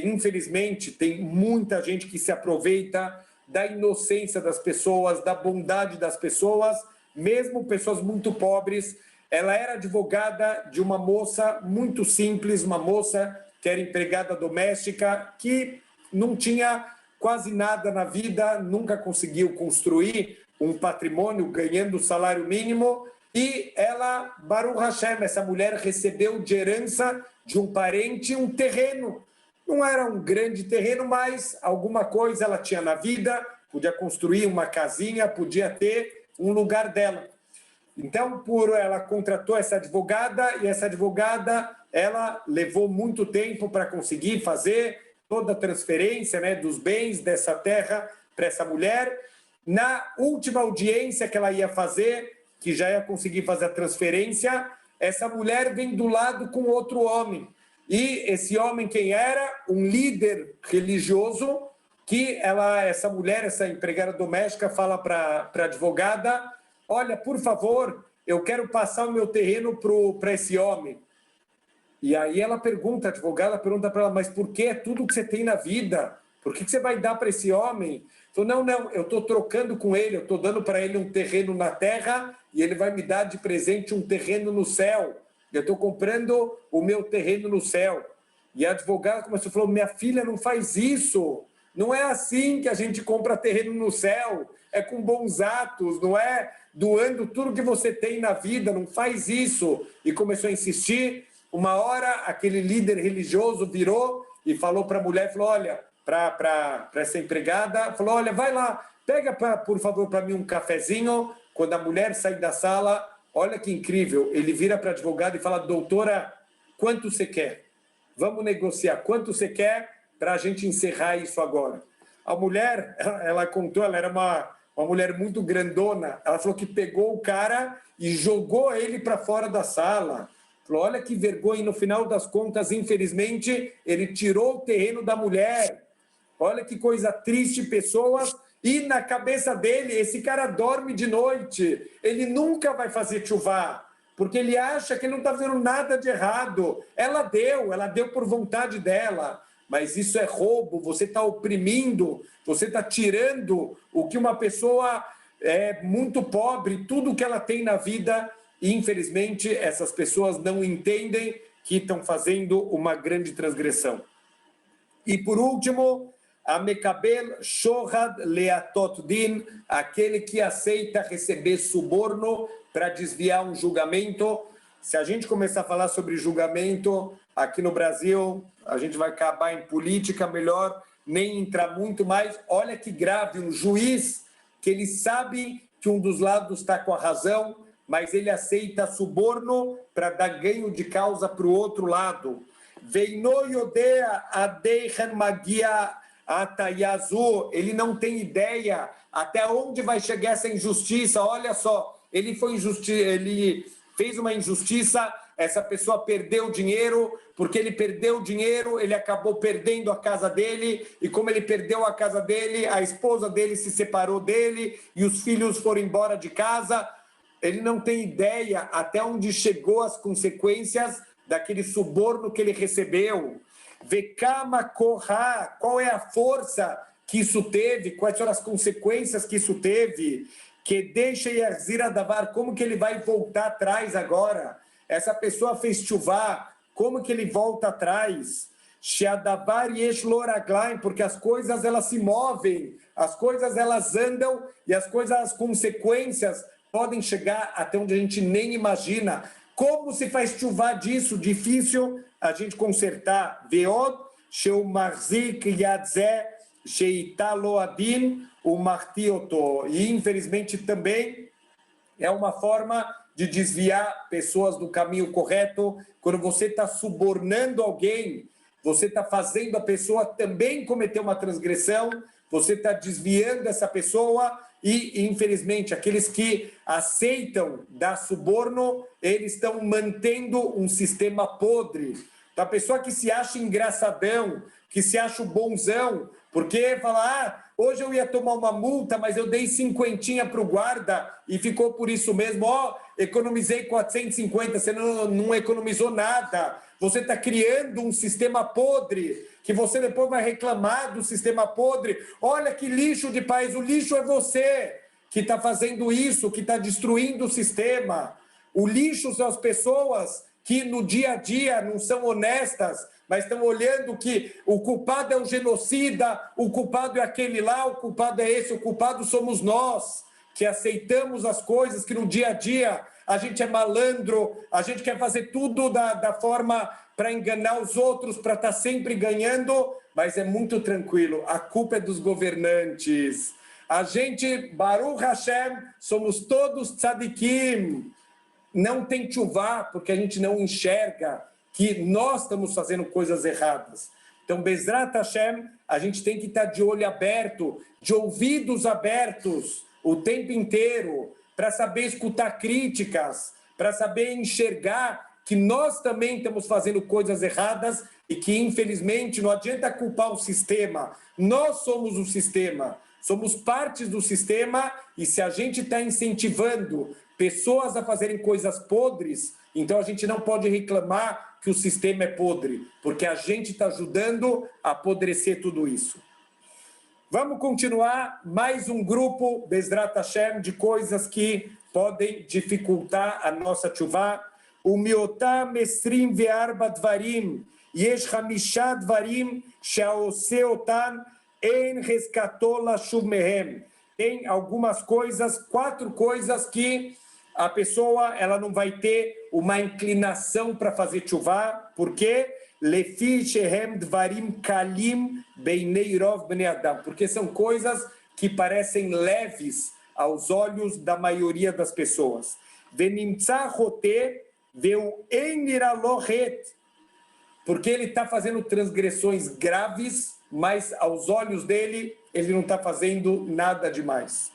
Infelizmente, tem muita gente que se aproveita da inocência das pessoas, da bondade das pessoas, mesmo pessoas muito pobres. Ela era advogada de uma moça muito simples, uma moça que era empregada doméstica, que não tinha quase nada na vida, nunca conseguiu construir um patrimônio ganhando o salário mínimo, e ela, Baruch Hashem, essa mulher recebeu de herança de um parente um terreno. Não era um grande terreno, mas alguma coisa ela tinha na vida, podia construir uma casinha, podia ter um lugar dela. Então, ela contratou essa advogada, e essa advogada, ela levou muito tempo para conseguir fazer toda a transferência, né, dos bens dessa terra para essa mulher. Na última audiência que ela ia fazer, que já ia conseguir fazer a transferência, essa mulher vem do lado com outro homem. E esse homem quem era? Um líder religioso, que essa mulher, essa empregada doméstica, fala para a advogada: olha, por favor, eu quero passar o meu terreno para esse homem. E aí ela pergunta, a advogada pergunta para ela: mas por que é tudo que você tem na vida? Por que você vai dar para esse homem? Falou, não, eu estou trocando com ele, eu estou dando para ele um terreno na terra e ele vai me dar de presente um terreno no céu. Eu estou comprando o meu terreno no céu. E a advogada começou a falar, minha filha, não faz isso. Não é assim que a gente compra terreno no céu. É com bons atos, não é doando tudo que você tem na vida, não faz isso. E começou a insistir. Uma hora, aquele líder religioso virou e falou para a mulher, falou, olha, para essa empregada, falou, olha, vai lá, pega, por favor, para mim um cafezinho. Quando a mulher sai da sala, olha que incrível, ele vira para a advogada e fala, doutora, quanto você quer? Vamos negociar, quanto você quer para a gente encerrar isso agora? A mulher, ela contou, ela era uma mulher muito grandona, ela falou que pegou o cara e jogou ele para fora da sala. Falou, olha que vergonha, e no final das contas, infelizmente, ele tirou o terreno da mulher. Olha que coisa triste, pessoas. E na cabeça dele, esse cara dorme de noite. Ele nunca vai fazer chuvá, porque ele acha que ele não está fazendo nada de errado. Ela deu por vontade dela. Mas isso é roubo, você está oprimindo, você está tirando o que uma pessoa muito pobre, tudo que ela tem na vida. E, infelizmente, essas pessoas não entendem que estão fazendo uma grande transgressão. E, por último, a Mekabel Shohad Leatot Din, aquele que aceita receber suborno para desviar um julgamento. Se a gente começar a falar sobre julgamento aqui no Brasil, a gente vai acabar em política, melhor nem entrar muito mais. Olha que grave, um juiz que ele sabe que um dos lados está com a razão, mas ele aceita suborno para dar ganho de causa para o outro lado. Ele não tem ideia até onde vai chegar essa injustiça. Olha só, ele fez uma injustiça, essa pessoa perdeu dinheiro, porque ele perdeu dinheiro, ele acabou perdendo a casa dele, e como ele perdeu a casa dele, a esposa dele se separou dele, e os filhos foram embora de casa. Ele não tem ideia até onde chegou as consequências daquele suborno que ele recebeu. Vekama Korá, qual é a força que isso teve, quais foram as consequências que isso teve, que deixa Yarzira Davar, como que ele vai voltar atrás agora? Essa pessoa fez chuvá, como que ele volta atrás? Sheadavar Yesh Loraglaim, porque as coisas elas se movem, as coisas elas andam e as consequências podem chegar até onde a gente nem imagina. Como se faz chuvá disso? Difícil a gente consertar. Veod, Sheu Marzik Yadzé, Sheitalo Adin, o Martioto. E infelizmente também é uma forma de desviar pessoas do caminho correto. Quando você está subornando alguém, você está fazendo a pessoa também cometer uma transgressão, você está desviando essa pessoa. E, infelizmente, aqueles que aceitam dar suborno, eles estão mantendo um sistema podre. Então, a pessoa que se acha engraçadão, que se acha o bonzão, porque fala, hoje eu ia tomar uma multa, mas eu dei 50 para o guarda e ficou por isso mesmo. Economizei 450, você não economizou nada. Você está criando um sistema podre, que você depois vai reclamar do sistema podre. Olha que lixo de país, o lixo é você que está fazendo isso, que está destruindo o sistema. O lixo são as pessoas que no dia a dia não são honestas, mas estão olhando que o culpado é o genocida, o culpado é aquele lá, o culpado é esse, o culpado somos nós, que aceitamos as coisas, que no dia a dia a gente é malandro, a gente quer fazer tudo da forma para enganar os outros, para estar sempre ganhando, mas é muito tranquilo, a culpa é dos governantes. A gente, Baruch Hashem, somos todos tzadikim, não tem chuvá, porque a gente não enxerga que nós estamos fazendo coisas erradas. Então, Bezrat Hashem, a gente tem que estar de olho aberto, de ouvidos abertos o tempo inteiro, para saber escutar críticas, para saber enxergar que nós também estamos fazendo coisas erradas e que, infelizmente, não adianta culpar o sistema. Nós somos o sistema, somos partes do sistema, e se a gente está incentivando pessoas a fazerem coisas podres, então a gente não pode reclamar que o sistema é podre, porque a gente está ajudando a apodrecer tudo isso. Vamos continuar mais um grupo, Bezrat Hashem, de coisas que podem dificultar a nossa tchuvá. O miotam esrim ve'arba dvarim, yesh hamisha dvarim she'aose otan en rescato lashuv mehem. Tem algumas coisas, 4 coisas que a pessoa ela não vai ter uma inclinação para fazer tchuvá. Por quê? Lefi shehem dvarim kalim beinei rov bnei adam. Porque são coisas que parecem leves aos olhos da maioria das pessoas. Venimtza rote veu eniralohet. Porque ele está fazendo transgressões graves, mas aos olhos dele, ele não está fazendo nada demais.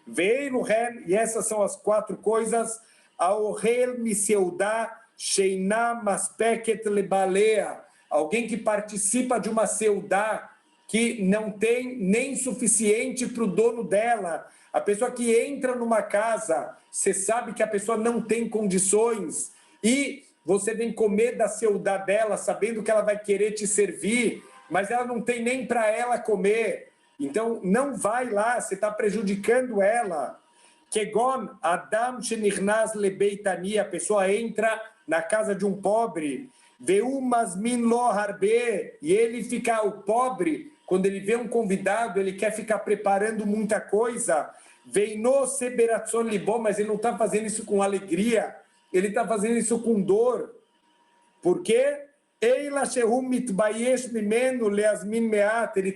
Veio ren, e essas são as 4 coisas. Aorel miseudá sheina maspeket lebalea. Alguém que participa de uma seudá que não tem nem suficiente para o dono dela. A pessoa que entra numa casa, você sabe que a pessoa não tem condições e você vem comer da seudá dela, sabendo que ela vai querer te servir, mas ela não tem nem para ela comer. Então, não vai lá, você está prejudicando ela. Kegon Adam Shenichnas Lebeitani, a pessoa entra na casa de um pobre, Veu Masmin Lo Harbe, e ele fica, o pobre, quando ele vê um convidado, ele quer ficar preparando muita coisa. Veino Seberatzon Libom, mas ele não está fazendo isso com alegria, ele está fazendo isso com dor. Por quê? Ele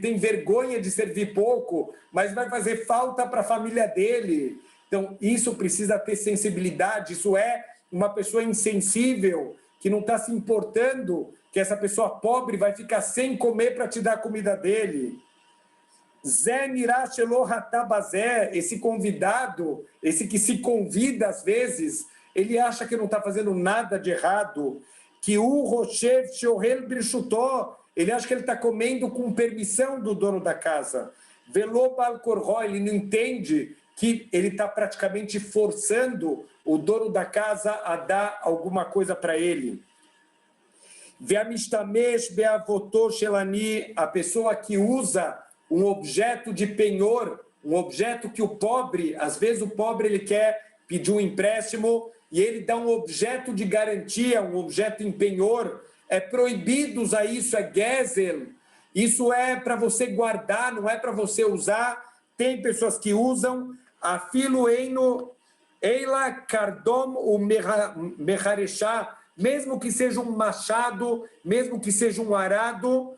tem vergonha de servir pouco, mas vai fazer falta para a família dele. Então, isso precisa ter sensibilidade. Isso é uma pessoa insensível, que não está se importando que essa pessoa pobre vai ficar sem comer para te dar a comida dele. Esse convidado, esse que se convida às vezes, ele acha que não está fazendo nada de errado. Que o Rochev Shohel Birchutó, ele acha que ele está comendo com permissão do dono da casa. Velobal Koró, ele não entende que ele está praticamente forçando o dono da casa a dar alguma coisa para ele. Veamistamesh Beavotô Shelani, a pessoa que usa um objeto de penhor, um objeto que o pobre, às vezes o pobre ele quer pedir um empréstimo, e ele dá um objeto de garantia, um objeto em penhor, é proibido usar isso, é gezel, isso é para você guardar, não é para você usar. Tem pessoas que usam, a filo eino, eila kardom o mecharechá, mesmo que seja um machado, mesmo que seja um arado,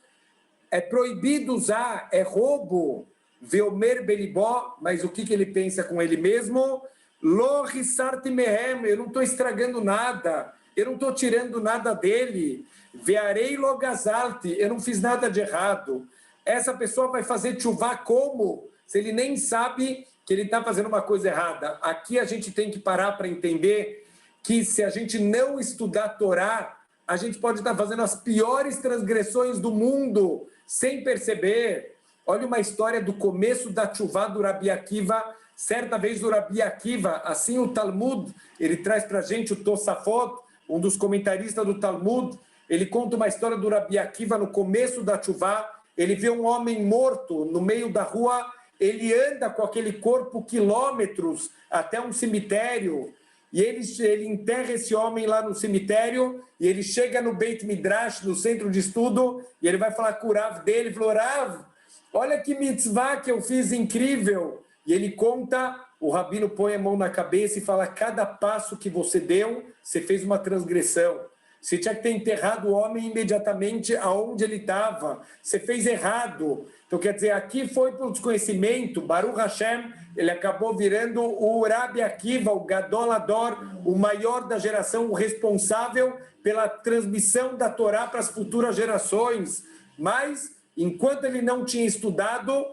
é proibido usar, é roubo, veomer belibó, mas o que ele pensa com ele mesmo? Eu não estou estragando nada, eu não estou tirando nada dele. Vearei logazalti, eu não fiz nada de errado. Essa pessoa vai fazer tchuvá como? Se ele nem sabe que ele está fazendo uma coisa errada. Aqui a gente tem que parar para entender que se a gente não estudar a Torá, a gente pode estar fazendo as piores transgressões do mundo sem perceber. Olha uma história do começo da tchuvá do Rabi Akiva. Certa vez o Rabi Akiva, assim o Talmud, ele traz para a gente o Tosafot, um dos comentaristas do Talmud, ele conta uma história do Rabi Akiva no começo da tchuvá. Ele vê um homem morto no meio da rua, ele anda com aquele corpo quilômetros até um cemitério, e ele enterra esse homem lá no cemitério, e ele chega no Beit Midrash, no centro de estudo, e ele vai falar com o Rav dele, falou, Rav, olha que mitzvah que eu fiz incrível. E ele conta, o rabino põe a mão na cabeça e fala, cada passo que você deu, você fez uma transgressão. Você tinha que ter enterrado o homem imediatamente aonde ele estava. Você fez errado. Então, quer dizer, aqui foi por desconhecimento. Baruch Hashem, ele acabou virando o Rabi Akiva, o Gadol Ador, o maior da geração, o responsável pela transmissão da Torá para as futuras gerações. Mas, enquanto ele não tinha estudado,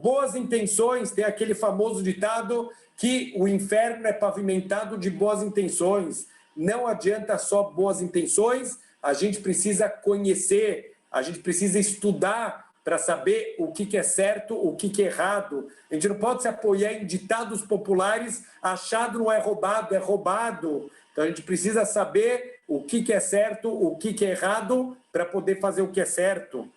boas intenções, tem aquele famoso ditado que o inferno é pavimentado de boas intenções. Não adianta só boas intenções, a gente precisa conhecer, a gente precisa estudar para saber o que é certo, o que é errado. A gente não pode se apoiar em ditados populares, achado não é roubado, é roubado. Então a gente precisa saber o que é certo, o que é errado, para poder fazer o que é certo.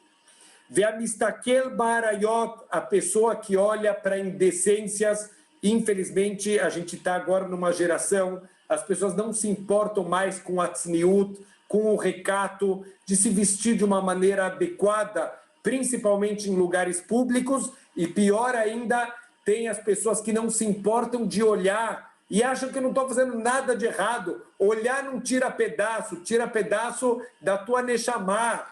Ve'amistakel ba'arayot, a pessoa que olha para indecências. Infelizmente, a gente está agora numa geração, as pessoas não se importam mais com a tzniut, com o recato, de se vestir de uma maneira adequada, principalmente em lugares públicos, e pior ainda, tem as pessoas que não se importam de olhar e acham que eu não estou fazendo nada de errado. Olhar não tira pedaço da tua neshama.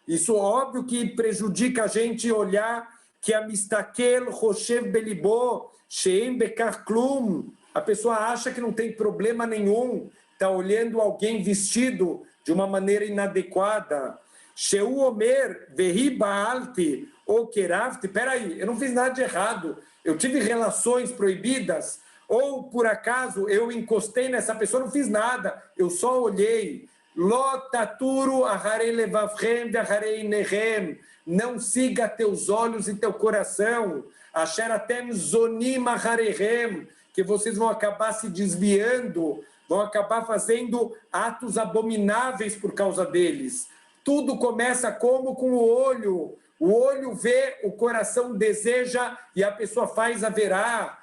Isso óbvio que prejudica a gente olhar que a mistakel roshev belibo she'en bekar klum. A pessoa acha que não tem problema nenhum, está olhando alguém vestido de uma maneira inadequada. Sheu omer vehi baalti ou keravti. Peraí, eu não fiz nada de errado. Eu tive relações proibidas, ou por acaso eu encostei nessa pessoa, não fiz nada, eu só olhei. Lo taturu aharei levavchem ve'aharei nehem. Não siga teus olhos e teu coração. Asher atem zonim aharehem, que vocês vão acabar se desviando, vão acabar fazendo atos abomináveis por causa deles. Tudo começa como? Com o olho. O olho vê, o coração deseja e a pessoa faz haverá.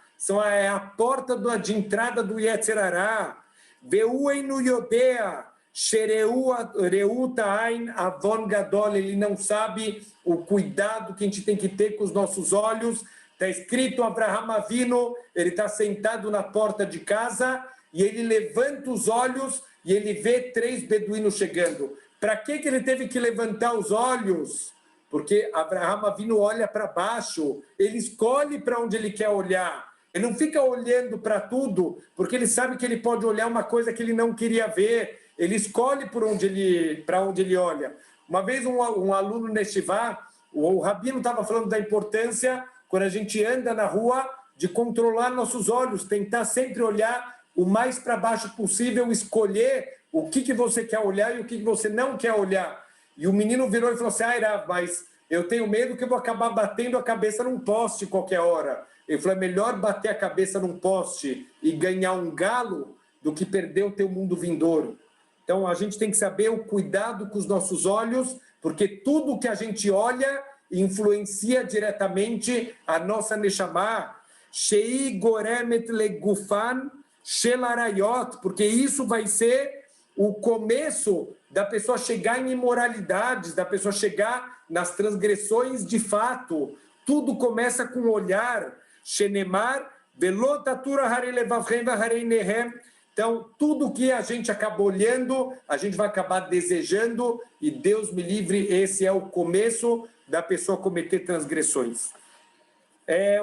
É a porta de entrada do Yetzer Hará. Ve'uem no Yodea, Shereu Reutain Avon Gadol. Ele não sabe o cuidado que a gente tem que ter com os nossos olhos. Está escrito Abraham Avinu, ele está sentado na porta de casa e ele levanta os olhos e ele vê 3 beduínos chegando. Para que ele teve que levantar os olhos? Porque Abraham Avinu olha para baixo, ele escolhe para onde ele quer olhar. Ele não fica olhando para tudo, porque ele sabe que ele pode olhar uma coisa que ele não queria ver. Ele escolhe para onde ele olha. Uma vez um aluno Neshivá, o rabino estava falando da importância, quando a gente anda na rua, de controlar nossos olhos, tentar sempre olhar o mais para baixo possível, escolher o que você quer olhar e o que você não quer olhar. E o menino virou e falou assim, Rav, mas eu tenho medo que eu vou acabar batendo a cabeça num poste qualquer hora. Ele falou, é melhor bater a cabeça num poste e ganhar um galo do que perder o teu mundo vindouro. Então, a gente tem que saber o cuidado com os nossos olhos, porque tudo que a gente olha influencia diretamente a nossa neshama. Shei goremet legufan shelarayot, porque isso vai ser o começo da pessoa chegar em imoralidades, da pessoa chegar nas transgressões de fato. Tudo começa com o olhar. Shenemar velotatura harei levavchem vaharei nehem. Então, tudo que a gente acaba olhando, a gente vai acabar desejando, e Deus me livre, esse é o começo da pessoa cometer transgressões.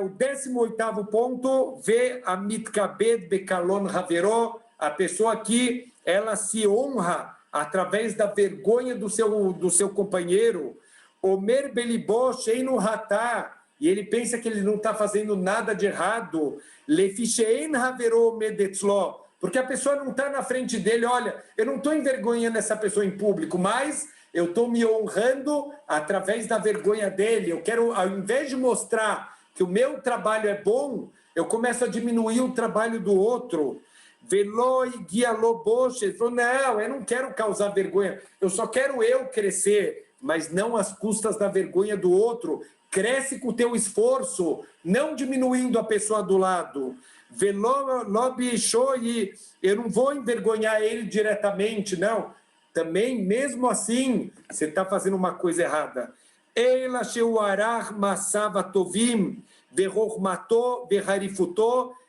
O 18º ponto, vê a mitkabed bekalon haveró, a pessoa que ela se honra através da vergonha do seu companheiro. Omer belibó sheinu hatá, e ele pensa que ele não está fazendo nada de errado. Lefishein haveró medetzló, porque a pessoa não está na frente dele. Olha, eu não estou envergonhando essa pessoa em público, mas eu estou me honrando através da vergonha dele. Eu quero, ao invés de mostrar que o meu trabalho é bom, eu começo a diminuir o trabalho do outro. Veloi guialoboche, ele falou, não, eu não quero causar vergonha, eu só quero eu crescer, mas não às custas da vergonha do outro. Cresce com o teu esforço, não diminuindo a pessoa do lado. Eu não vou envergonhar ele diretamente, não. Também, mesmo assim, você está fazendo uma coisa errada.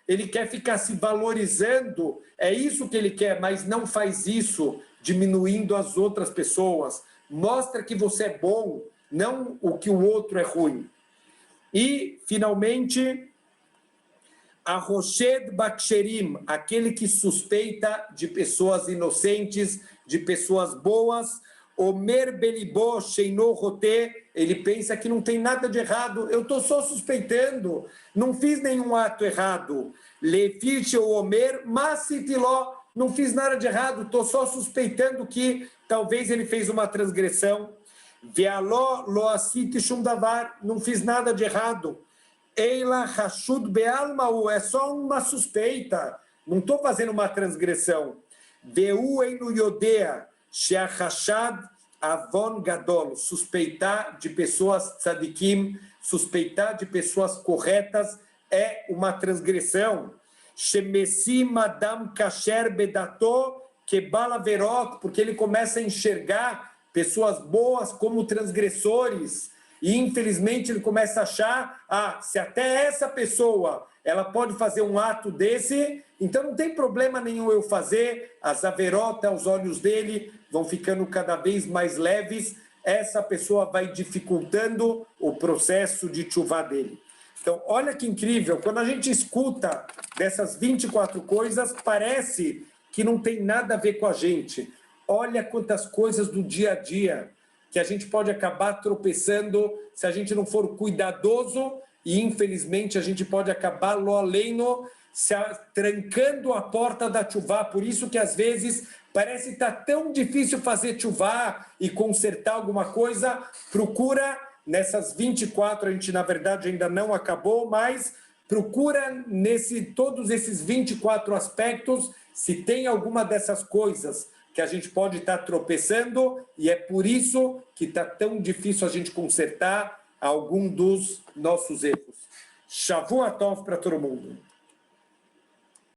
Ele quer ficar se valorizando, é isso que ele quer, mas não faz isso diminuindo as outras pessoas. Mostra que você é bom, não o que o outro é ruim. E, finalmente, a Roshed Baksherim, aquele que suspeita de pessoas inocentes, de pessoas boas. Omer Belibó Sheino Roté, ele pensa que não tem nada de errado, eu estou só suspeitando, não fiz nenhum ato errado. Lefiche ou Omer Massitiló, não fiz nada de errado, estou só suspeitando que talvez ele fez uma transgressão. Vealó Loacite Shumdavar, não fiz nada de errado. Eila Hashud Bealmaú, é só uma suspeita, não estou fazendo uma transgressão. Veu no Yodea, Sheachashad avon gadol, suspeitar de pessoas tzadikim, suspeitar de pessoas corretas é uma transgressão. Shemesim adam kasher bedato kebala verot, porque ele começa a enxergar pessoas boas como transgressores. E, infelizmente, ele começa a achar, se até essa pessoa ela pode fazer um ato desse, então não tem problema nenhum eu fazer. As averotas aos olhos dele vão ficando cada vez mais leves. Essa pessoa vai dificultando o processo de tchuvá dele. Então, olha que incrível, quando a gente escuta dessas 24 coisas, parece que não tem nada a ver com a gente. Olha quantas coisas do dia a dia que a gente pode acabar tropeçando se a gente não for cuidadoso e, infelizmente, a gente pode acabar trancando a porta da tchuvá. Por isso que, às vezes, parece que está tão difícil fazer tchuvá e consertar alguma coisa. Procura nessas 24, a gente, na verdade, ainda não acabou, mas procura todos esses 24 aspectos, se tem alguma dessas coisas que a gente pode estar tropeçando, e é por isso que está tão difícil a gente consertar algum dos nossos erros. Shavua Tov para todo mundo.